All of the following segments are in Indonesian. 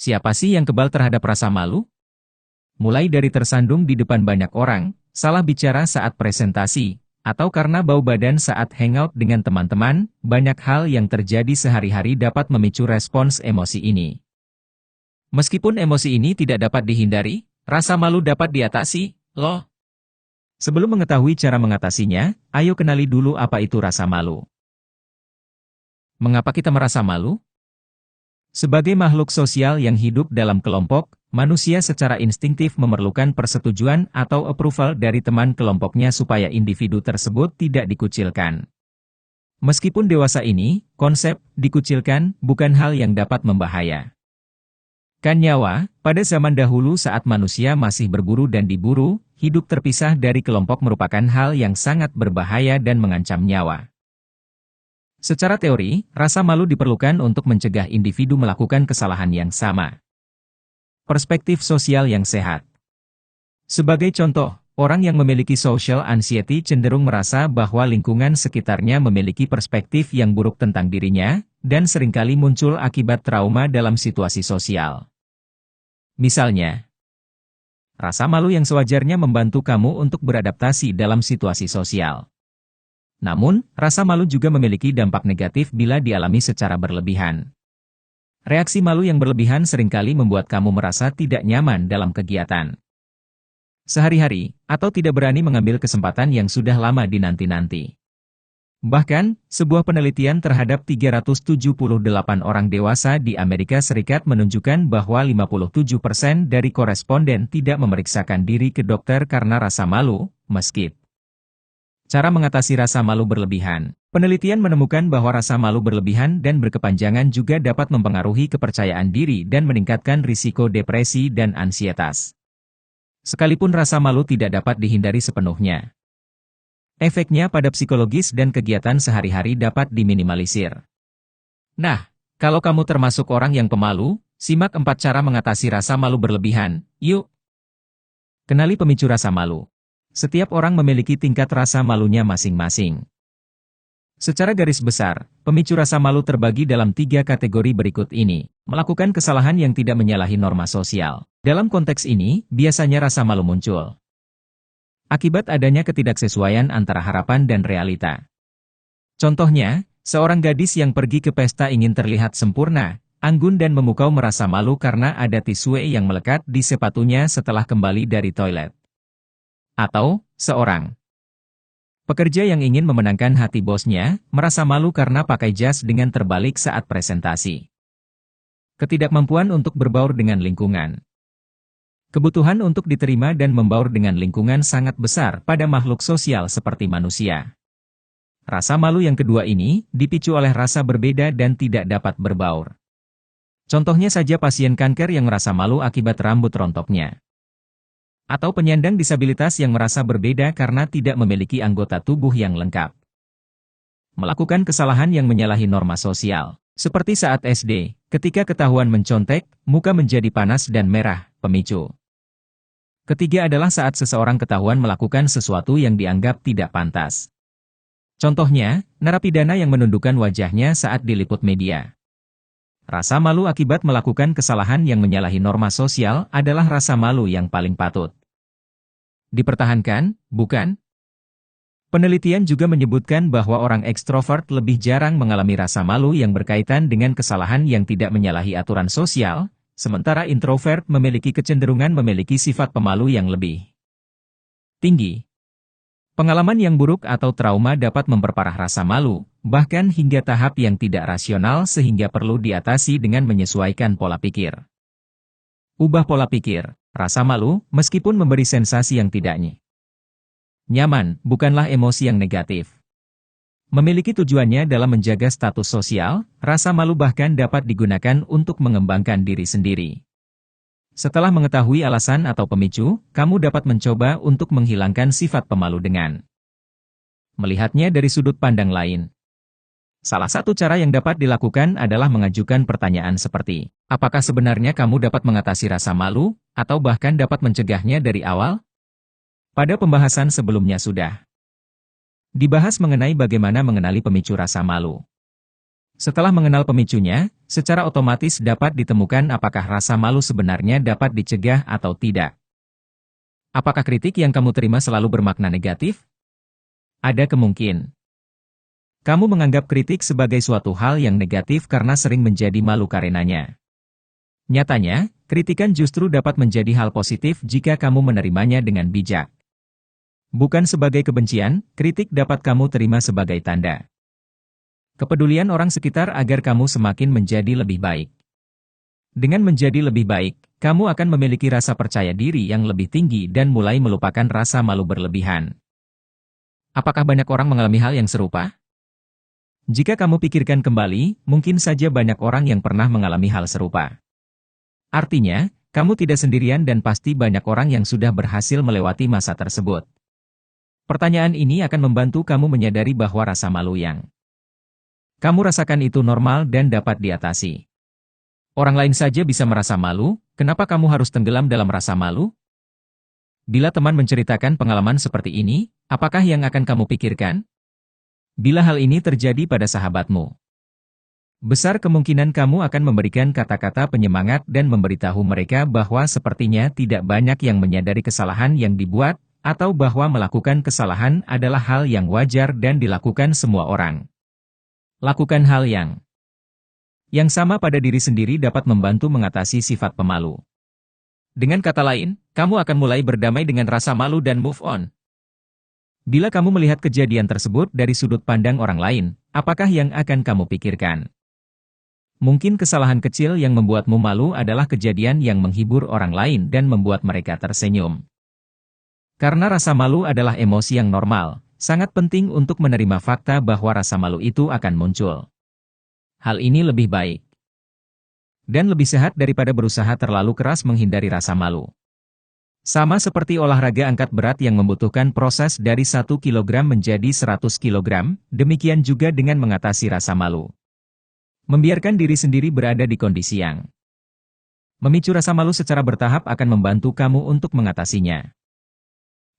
Siapa sih yang kebal terhadap rasa malu? Mulai dari tersandung di depan banyak orang, salah bicara saat presentasi, atau karena bau badan saat hangout dengan teman-teman, banyak hal yang terjadi sehari-hari dapat memicu respons emosi ini. Meskipun emosi ini tidak dapat dihindari, rasa malu dapat diatasi, loh. Sebelum mengetahui cara mengatasinya, ayo kenali dulu apa itu rasa malu. Mengapa kita merasa malu? Sebagai makhluk sosial yang hidup dalam kelompok, manusia secara instingtif memerlukan persetujuan atau approval dari teman kelompoknya supaya individu tersebut tidak dikucilkan. Meskipun dewasa ini, konsep dikucilkan bukan hal yang dapat membahaya. Kan nyawa, pada zaman dahulu saat manusia masih berburu dan diburu, hidup terpisah dari kelompok merupakan hal yang sangat berbahaya dan mengancam nyawa. Secara teori, rasa malu diperlukan untuk mencegah individu melakukan kesalahan yang sama. Perspektif sosial yang sehat. Sebagai contoh, orang yang memiliki social anxiety cenderung merasa bahwa lingkungan sekitarnya memiliki perspektif yang buruk tentang dirinya, dan seringkali muncul akibat trauma dalam situasi sosial. Misalnya, rasa malu yang sewajarnya membantu kamu untuk beradaptasi dalam situasi sosial. Namun, rasa malu juga memiliki dampak negatif bila dialami secara berlebihan. Reaksi malu yang berlebihan seringkali membuat kamu merasa tidak nyaman dalam kegiatan sehari-hari, atau tidak berani mengambil kesempatan yang sudah lama dinanti-nanti. Bahkan, sebuah penelitian terhadap 378 orang dewasa di Amerika Serikat menunjukkan bahwa 57% dari koresponden tidak memeriksakan diri ke dokter karena rasa malu, meski. Cara mengatasi rasa malu berlebihan. Penelitian menemukan bahwa rasa malu berlebihan dan berkepanjangan juga dapat mempengaruhi kepercayaan diri dan meningkatkan risiko depresi dan ansietas. Sekalipun rasa malu tidak dapat dihindari sepenuhnya, efeknya pada psikologis dan kegiatan sehari-hari dapat diminimalisir. Nah, kalau kamu termasuk orang yang pemalu, simak 4 cara mengatasi rasa malu berlebihan, yuk! Kenali pemicu rasa malu. Setiap orang memiliki tingkat rasa malunya masing-masing. Secara garis besar, pemicu rasa malu terbagi dalam 3 kategori berikut ini. Melakukan kesalahan yang tidak menyalahi norma sosial. Dalam konteks ini, biasanya rasa malu muncul akibat adanya ketidaksesuaian antara harapan dan realita. Contohnya, seorang gadis yang pergi ke pesta ingin terlihat sempurna, anggun dan memukau merasa malu karena ada tisu yang melekat di sepatunya setelah kembali dari toilet. Atau, seorang pekerja yang ingin memenangkan hati bosnya, merasa malu karena pakai jas dengan terbalik saat presentasi. Ketidakmampuan untuk berbaur dengan lingkungan. Kebutuhan untuk diterima dan membaur dengan lingkungan sangat besar pada makhluk sosial seperti manusia. Rasa malu yang kedua ini dipicu oleh rasa berbeda dan tidak dapat berbaur. Contohnya saja pasien kanker yang merasa malu akibat rambut rontoknya. Atau penyandang disabilitas yang merasa berbeda karena tidak memiliki anggota tubuh yang lengkap. Melakukan kesalahan yang menyalahi norma sosial. Seperti saat SD, ketika ketahuan mencontek, muka menjadi panas dan merah, pemicu. Ketiga adalah saat seseorang ketahuan melakukan sesuatu yang dianggap tidak pantas. Contohnya, narapidana yang menundukkan wajahnya saat diliput media. Rasa malu akibat melakukan kesalahan yang menyalahi norma sosial adalah rasa malu yang paling patut dipertahankan, bukan? Penelitian juga menyebutkan bahwa orang ekstrovert lebih jarang mengalami rasa malu yang berkaitan dengan kesalahan yang tidak menyalahi aturan sosial, sementara introvert memiliki kecenderungan memiliki sifat pemalu yang lebih tinggi. Pengalaman yang buruk atau trauma dapat memperparah rasa malu, bahkan hingga tahap yang tidak rasional sehingga perlu diatasi dengan menyesuaikan pola pikir. Ubah pola pikir. Rasa malu, meskipun memberi sensasi yang tidak nyaman, bukanlah emosi yang negatif. Memiliki tujuannya dalam menjaga status sosial, rasa malu bahkan dapat digunakan untuk mengembangkan diri sendiri. Setelah mengetahui alasan atau pemicu, kamu dapat mencoba untuk menghilangkan sifat pemalu dengan melihatnya dari sudut pandang lain. Salah satu cara yang dapat dilakukan adalah mengajukan pertanyaan seperti, apakah sebenarnya kamu dapat mengatasi rasa malu, atau bahkan dapat mencegahnya dari awal? Pada pembahasan sebelumnya sudah dibahas mengenai bagaimana mengenali pemicu rasa malu. Setelah mengenal pemicunya, Secara otomatis dapat ditemukan apakah rasa malu sebenarnya dapat dicegah atau tidak. Apakah kritik yang kamu terima selalu bermakna negatif? Ada kemungkinan kamu menganggap kritik sebagai suatu hal yang negatif karena sering menjadi malu karenanya. Nyatanya, kritikan justru dapat menjadi hal positif jika kamu menerimanya dengan bijak. Bukan sebagai kebencian, kritik dapat kamu terima sebagai tanda kepedulian orang sekitar agar kamu semakin menjadi lebih baik. Dengan menjadi lebih baik, kamu akan memiliki rasa percaya diri yang lebih tinggi dan mulai melupakan rasa malu berlebihan. Apakah banyak orang mengalami hal yang serupa? Jika kamu pikirkan kembali, mungkin saja banyak orang yang pernah mengalami hal serupa. Artinya, kamu tidak sendirian dan pasti banyak orang yang sudah berhasil melewati masa tersebut. Pertanyaan ini akan membantu kamu menyadari bahwa rasa malu yang kamu rasakan itu normal dan dapat diatasi. Orang lain saja bisa merasa malu, kenapa kamu harus tenggelam dalam rasa malu? Bila teman menceritakan pengalaman seperti ini, apakah yang akan kamu pikirkan? Bila hal ini terjadi pada sahabatmu, besar kemungkinan kamu akan memberikan kata-kata penyemangat dan memberitahu mereka bahwa sepertinya tidak banyak yang menyadari kesalahan yang dibuat, atau bahwa melakukan kesalahan adalah hal yang wajar dan dilakukan semua orang. Lakukan hal yang sama pada diri sendiri dapat membantu mengatasi sifat pemalu. Dengan kata lain, kamu akan mulai berdamai dengan rasa malu dan move on. Bila kamu melihat kejadian tersebut dari sudut pandang orang lain, apakah yang akan kamu pikirkan? Mungkin kesalahan kecil yang membuatmu malu adalah kejadian yang menghibur orang lain dan membuat mereka tersenyum. Karena rasa malu adalah emosi yang normal, sangat penting untuk menerima fakta bahwa rasa malu itu akan muncul. Hal ini lebih baik dan lebih sehat daripada berusaha terlalu keras menghindari rasa malu. Sama seperti olahraga angkat berat yang membutuhkan proses dari 1 kg menjadi 100 kg, demikian juga dengan mengatasi rasa malu. Membiarkan diri sendiri berada di kondisi yang memicu rasa malu secara bertahap akan membantu kamu untuk mengatasinya.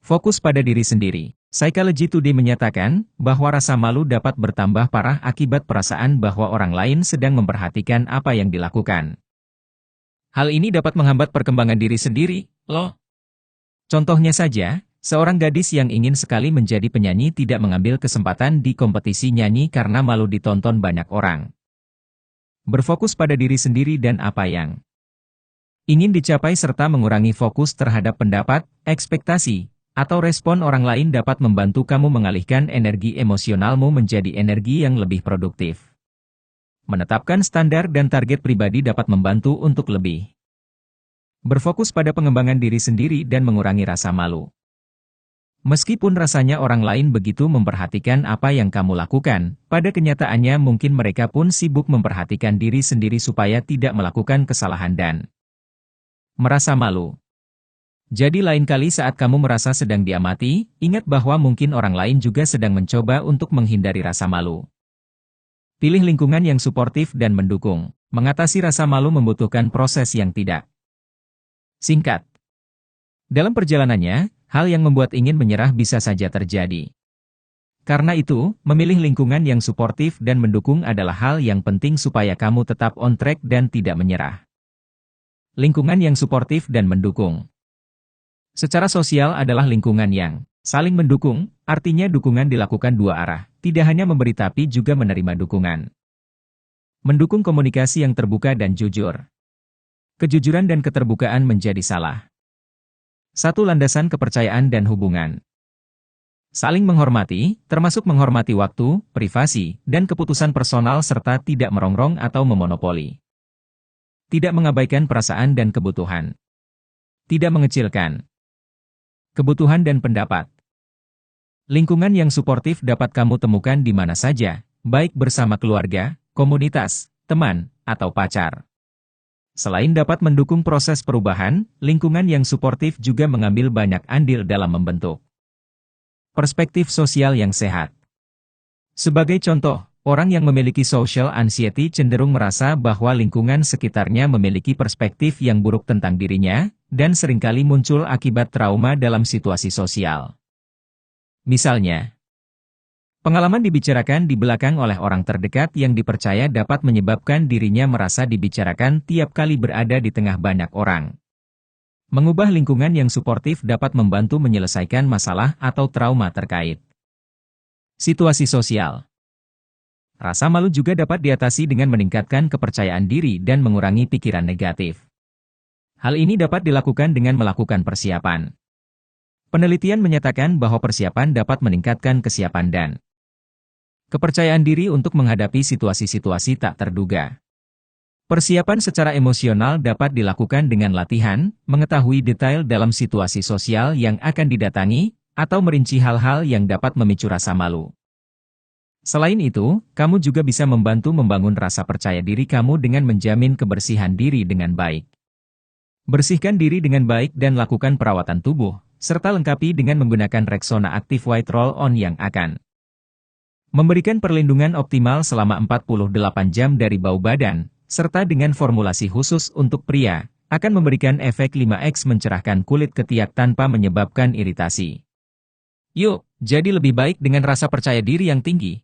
Fokus pada diri sendiri. Psychology Today menyatakan bahwa rasa malu dapat bertambah parah akibat perasaan bahwa orang lain sedang memperhatikan apa yang dilakukan. Hal ini dapat menghambat perkembangan diri sendiri, loh. Contohnya saja, seorang gadis yang ingin sekali menjadi penyanyi tidak mengambil kesempatan di kompetisi nyanyi karena malu ditonton banyak orang. Berfokus pada diri sendiri dan apa yang ingin dicapai serta mengurangi fokus terhadap pendapat, ekspektasi, atau respon orang lain dapat membantu kamu mengalihkan energi emosionalmu menjadi energi yang lebih produktif. Menetapkan standar dan target pribadi dapat membantu untuk lebih berfokus pada pengembangan diri sendiri dan mengurangi rasa malu. Meskipun rasanya orang lain begitu memperhatikan apa yang kamu lakukan, pada kenyataannya mungkin mereka pun sibuk memperhatikan diri sendiri supaya tidak melakukan kesalahan dan merasa malu. Jadi lain kali saat kamu merasa sedang diamati, ingat bahwa mungkin orang lain juga sedang mencoba untuk menghindari rasa malu. Pilih lingkungan yang suportif dan mendukung. Mengatasi rasa malu membutuhkan proses yang tidak singkat. Dalam perjalanannya, hal yang membuat ingin menyerah bisa saja terjadi. Karena itu, memilih lingkungan yang suportif dan mendukung adalah hal yang penting supaya kamu tetap on track dan tidak menyerah. Lingkungan yang suportif dan mendukung. Secara sosial adalah lingkungan yang saling mendukung, artinya dukungan dilakukan dua arah, tidak hanya memberi tapi juga menerima dukungan. Mendukung komunikasi yang terbuka dan jujur. Kejujuran dan keterbukaan menjadi salah satu landasan kepercayaan dan hubungan. Saling menghormati, termasuk menghormati waktu, privasi, dan keputusan personal serta tidak merongrong atau memonopoli. Tidak mengabaikan perasaan dan kebutuhan. Tidak mengecilkan kebutuhan dan pendapat. Lingkungan yang suportif dapat kamu temukan di mana saja, baik bersama keluarga, komunitas, teman, atau pacar. Selain dapat mendukung proses perubahan, lingkungan yang suportif juga mengambil banyak andil dalam membentuk perspektif sosial yang sehat. Sebagai contoh, orang yang memiliki social anxiety cenderung merasa bahwa lingkungan sekitarnya memiliki perspektif yang buruk tentang dirinya, dan seringkali muncul akibat trauma dalam situasi sosial. Misalnya, Pengalaman dibicarakan di belakang oleh orang terdekat yang dipercaya dapat menyebabkan dirinya merasa dibicarakan tiap kali berada di tengah banyak orang. Mengubah lingkungan yang suportif dapat membantu menyelesaikan masalah atau trauma terkait. Situasi sosial. Rasa malu juga dapat diatasi dengan meningkatkan kepercayaan diri dan mengurangi pikiran negatif. Hal ini dapat dilakukan dengan melakukan persiapan. Penelitian menyatakan bahwa persiapan dapat meningkatkan kesiapan dan kepercayaan diri untuk menghadapi situasi-situasi tak terduga. Persiapan secara emosional dapat dilakukan dengan latihan, mengetahui detail dalam situasi sosial yang akan didatangi, atau merinci hal-hal yang dapat memicu rasa malu. Selain itu, kamu juga bisa membantu membangun rasa percaya diri kamu dengan menjamin kebersihan diri dengan baik. Bersihkan diri dengan baik dan lakukan perawatan tubuh, serta lengkapi dengan menggunakan Rexona Active White Roll-On yang akan memberikan perlindungan optimal selama 48 jam dari bau badan, serta dengan formulasi khusus untuk pria, akan memberikan efek 5x mencerahkan kulit ketiak tanpa menyebabkan iritasi. Yuk, jadi lebih baik dengan rasa percaya diri yang tinggi.